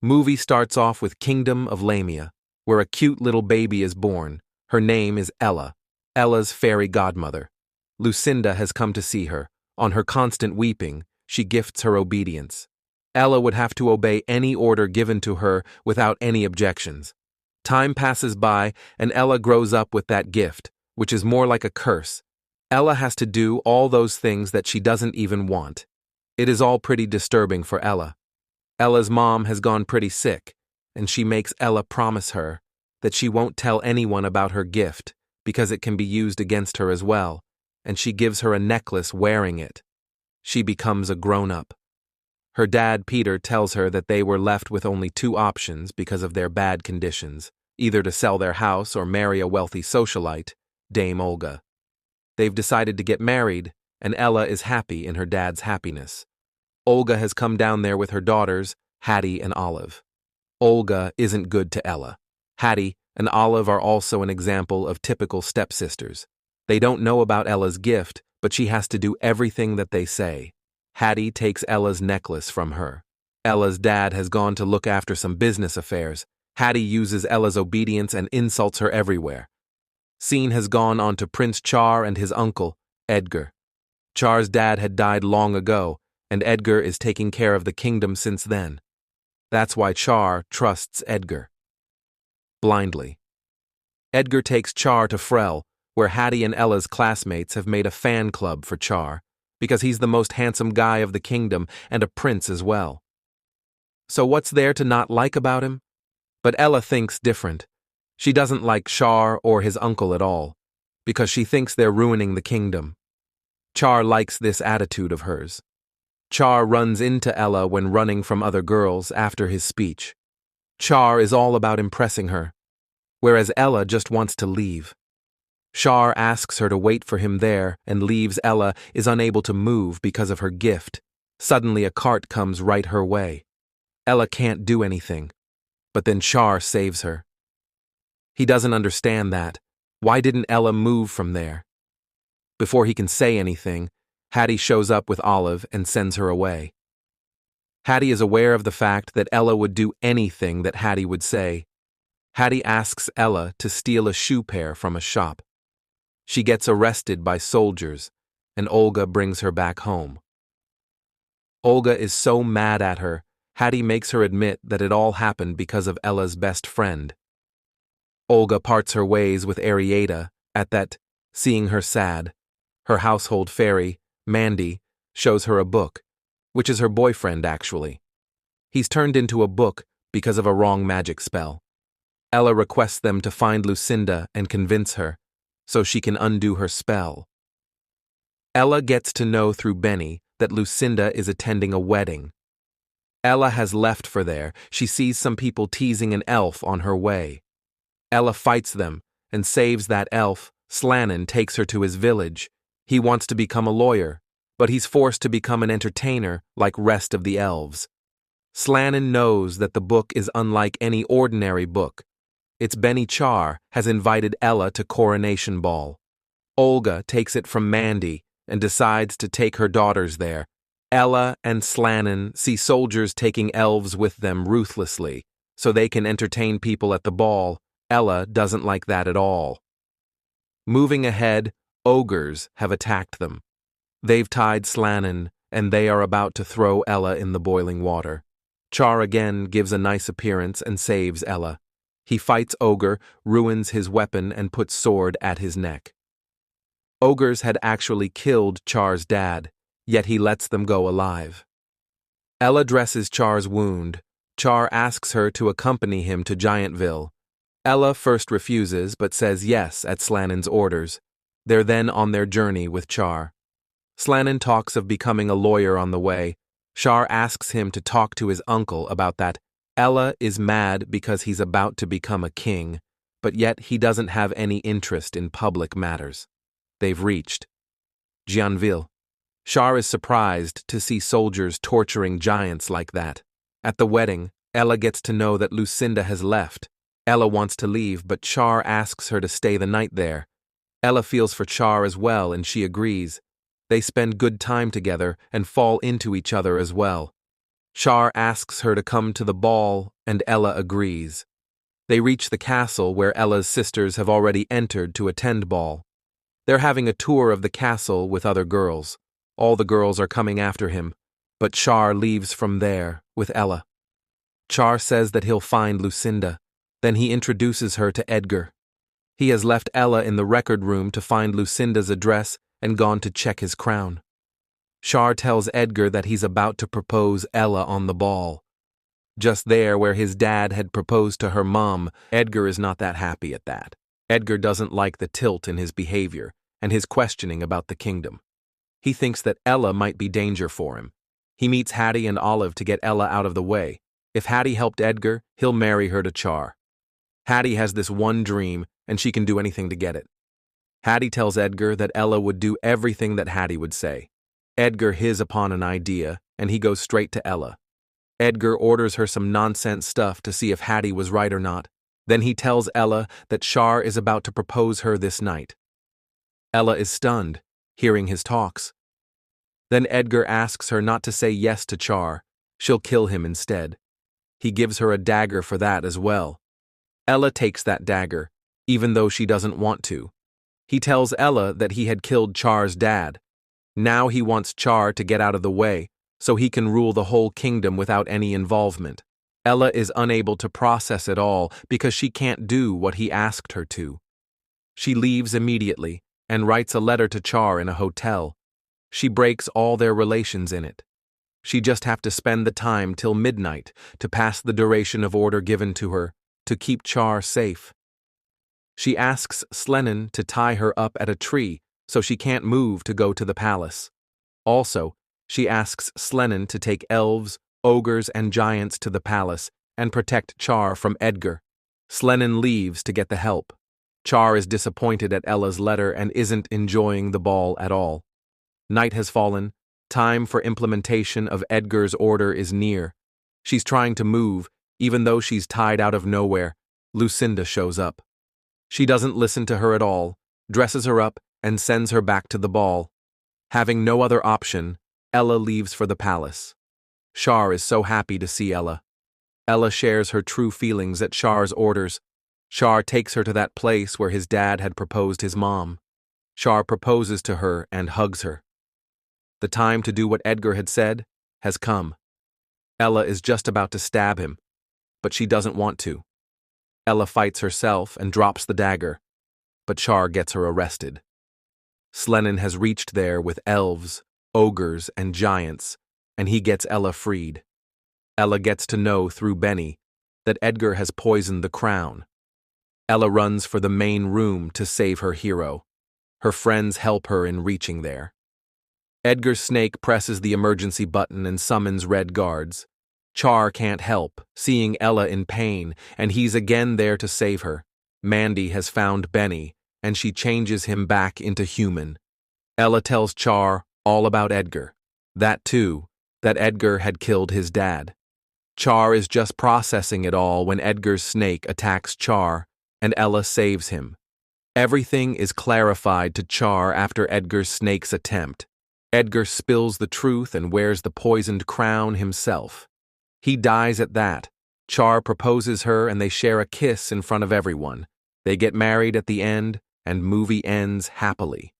Movie starts off with Kingdom of Lamia, where a cute little baby is born. Her name is Ella, Ella's fairy godmother. Lucinda has come to see her. On her constant weeping, she gifts her obedience. Ella would have to obey any order given to her without any objections. Time passes by, and Ella grows up with that gift, which is more like a curse. Ella has to do all those things that she doesn't even want. It is all pretty disturbing for Ella. Ella's mom has gone pretty sick, and she makes Ella promise her that she won't tell anyone about her gift because it can be used against her as well, and she gives her a necklace wearing it. She becomes a grown-up. Her dad, Peter, tells her that they were left with only two options because of their bad conditions, either to sell their house or marry a wealthy socialite, Dame Olga. They've decided to get married, and Ella is happy in her dad's happiness. Olga has come down there with her daughters, Hattie and Olive. Olga isn't good to Ella. Hattie and Olive are also an example of typical stepsisters. They don't know about Ella's gift, but she has to do everything that they say. Hattie takes Ella's necklace from her. Ella's dad has gone to look after some business affairs. Hattie uses Ella's obedience and insults her everywhere. Scene has gone on to Prince Char and his uncle, Edgar. Char's dad had died long ago, and Edgar is taking care of the kingdom since then. That's why Char trusts Edgar blindly. Edgar takes Char to Frel, where Hattie and Ella's classmates have made a fan club for Char, because he's the most handsome guy of the kingdom and a prince as well. So what's there to not like about him? But Ella thinks different. She doesn't like Char or his uncle at all, because she thinks they're ruining the kingdom. Char likes this attitude of hers. Char runs into Ella when running from other girls after his speech. Char is all about impressing her, whereas Ella just wants to leave. Char asks her to wait for him there and leaves. Ella is unable to move because of her gift. Suddenly a cart comes right her way. Ella can't do anything, but then Char saves her. He doesn't understand that. Why didn't Ella move from there? Before he can say anything, Hattie shows up with Olive and sends her away. Hattie is aware of the fact that Ella would do anything that Hattie would say. Hattie asks Ella to steal a shoe pair from a shop. She gets arrested by soldiers, and Olga brings her back home. Olga is so mad at her, Hattie makes her admit that it all happened because of Ella's best friend. Olga parts her ways with Arieta at that, seeing her sad. Her household fairy, Mandy, shows her a book, which is her boyfriend actually. He's turned into a book because of a wrong magic spell. Ella requests them to find Lucinda and convince her, so she can undo her spell. Ella gets to know through Benny that Lucinda is attending a wedding. Ella has left for there. She sees some people teasing an elf on her way. Ella fights them and saves that elf. Slannon takes her to his village. He wants to become a lawyer, but he's forced to become an entertainer like rest of the elves. Slannon knows that the book is unlike any ordinary book. Its Benny Char has invited Ella to Coronation Ball. Olga takes it from Mandy and decides to take her daughters there. Ella and Slannon see soldiers taking elves with them ruthlessly, so they can entertain people at the ball. Ella doesn't like that at all. Moving ahead, ogres have attacked them. They've tied Slannon, and they are about to throw Ella in the boiling water. Char again gives a nice appearance and saves Ella. He fights Ogre, ruins his weapon, and puts sword at his neck. Ogres had actually killed Char's dad, yet he lets them go alive. Ella dresses Char's wound. Char asks her to accompany him to Giantville. Ella first refuses but says yes at Slannon's orders. They're then on their journey with Char. Slannon talks of becoming a lawyer on the way. Char asks him to talk to his uncle about that. Ella is mad because he's about to become a king, but yet he doesn't have any interest in public matters. They've reached Giantville. Char is surprised to see soldiers torturing giants like that. At the wedding, Ella gets to know that Lucinda has left. Ella wants to leave, but Char asks her to stay the night there. Ella feels for Char as well, and she agrees. They spend good time together and fall into each other as well. Char asks her to come to the ball, and Ella agrees. They reach the castle where Ella's sisters have already entered to attend ball. They're having a tour of the castle with other girls. All the girls are coming after him, but Char leaves from there with Ella. Char says that he'll find Lucinda. Then he introduces her to Edgar. He has left Ella in the record room to find Lucinda's address and gone to check his crown. Char tells Edgar that he's about to propose Ella on the ball. Just there where his dad had proposed to her mom, Edgar is not that happy at that. Edgar doesn't like the tilt in his behavior and his questioning about the kingdom. He thinks that Ella might be danger for him. He meets Hattie and Olive to get Ella out of the way. If Hattie helped Edgar, he'll marry her to Char. Hattie has this one dream, and she can do anything to get it. Hattie tells Edgar that Ella would do everything that Hattie would say. Edgar his upon an idea, and he goes straight to Ella. Edgar orders her some nonsense stuff to see if Hattie was right or not. Then he tells Ella that Char is about to propose her this night. Ella is stunned, hearing his talks. Then Edgar asks her not to say yes to Char. She'll kill him instead. He gives her a dagger for that as well. Ella takes that dagger, even though she doesn't want to. He tells Ella that he had killed Char's dad. Now he wants Char to get out of the way, so he can rule the whole kingdom without any involvement. Ella is unable to process it all because she can't do what he asked her to. She leaves immediately and writes a letter to Char in a hotel. She breaks all their relations in it. She just have to spend the time till midnight to pass the duration of order given to her to keep Char safe. She asks Slenin to tie her up at a tree so she can't move to go to the palace. Also, she asks Slenin to take elves, ogres, and giants to the palace and protect Char from Edgar. Slenin leaves to get the help. Char is disappointed at Ella's letter and isn't enjoying the ball at all. Night has fallen. Time for implementation of Edgar's order is near. She's trying to move, even though she's tied out of nowhere. Lucinda shows up. She doesn't listen to her at all, dresses her up, and sends her back to the ball. Having no other option, Ella leaves for the palace. Char is so happy to see Ella. Ella shares her true feelings at Char's orders. Char takes her to that place where his dad had proposed his mom. Char proposes to her and hugs her. The time to do what Edgar had said has come. Ella is just about to stab him, but she doesn't want to. Ella fights herself and drops the dagger, but Char gets her arrested. Slenin has reached there with elves, ogres, and giants, and he gets Ella freed. Ella gets to know through Benny that Edgar has poisoned the crown. Ella runs for the main room to save her hero. Her friends help her in reaching there. Edgar's snake presses the emergency button and summons red guards. Char can't help, seeing Ella in pain, and he's again there to save her. Mandy has found Benny, and she changes him back into human. Ella tells Char all about Edgar. That Edgar had killed his dad. Char is just processing it all when Edgar's snake attacks Char, and Ella saves him. Everything is clarified to Char after Edgar's snake's attempt. Edgar spills the truth and wears the poisoned crown himself. He dies at that. Char proposes her and they share a kiss in front of everyone. They get married at the end, and movie ends happily.